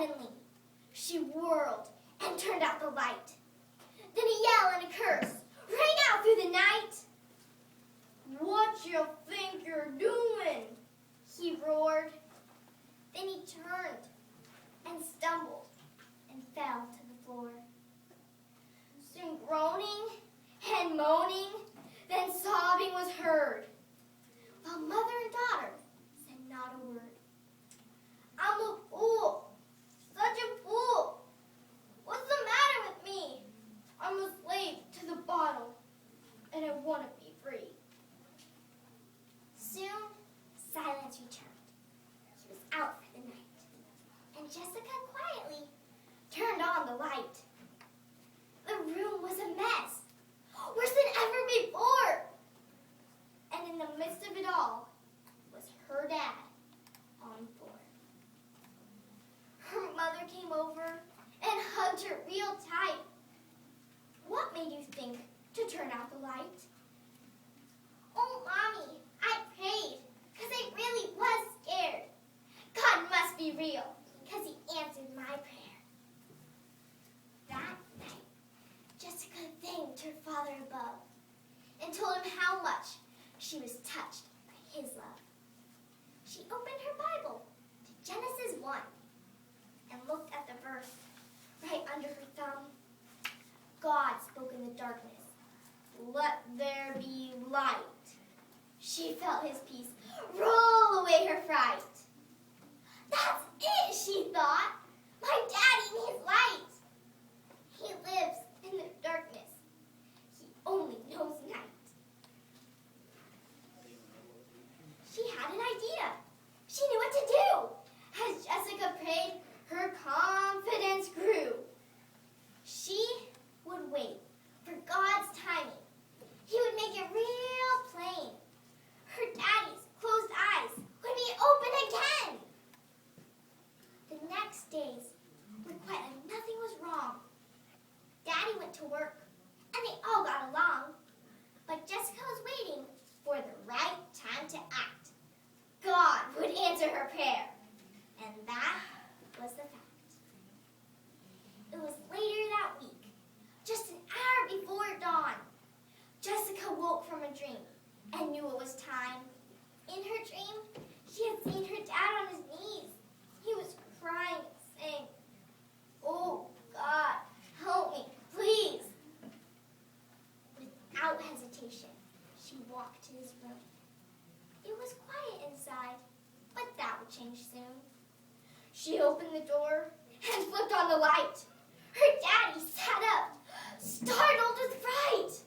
Suddenly, she whirled and turned out the light. Then a yell and a curse rang out through the night. "What you think you're doing?" he roared. Then he turned and stumbled and fell to the floor. Soon groaning and moaning, then sobbing was heard, while mother and daughter said not a word. "I'm a fool, such a fool. What's the matter with me? I'm a slave to the bottle, and I want to be free." Soon, silence returned. He was out for the night, and Jessica quietly turned on the light. The room was a mess, worse than ever before. And in the midst of it all was her dad on board. Her mother came over and hugged her real tight. "What made you think to turn out the light?" "Oh, Mommy, I prayed because I really was scared. God must be real because he answered my prayer." That night, Jessica thanked her Father above and told him how much she was touched by his love. She opened her Bible to Genesis 1 and looked at the verse right under her thumb. God spoke in the darkness, "Let there be light." She felt his peace roll away her fright. "That's it," she thought. "My daddy needs light. He lives in the darkness. He only knows night." She had an idea. She knew what to do. As Jessica prayed, her confidence grew. She would wait for God's timing. He would make it real plain. Her daddy's closed eyes would be open again. The next days were quite like nothing was wrong. Daddy went to work, and they all got along. But Jessica was waiting for the right time to act. God would answer her prayer, and that was the fact. It was later that week, just an hour before dawn. Jessica woke from a dream and knew it was time. In her dream, she had seen her dad on his knees. He was crying and saying, "Oh, God, help me, please." Without hesitation, she walked to his room. It was quiet inside, but that would change soon. She opened the door and flipped on the light. Her daddy sat up, startled with fright.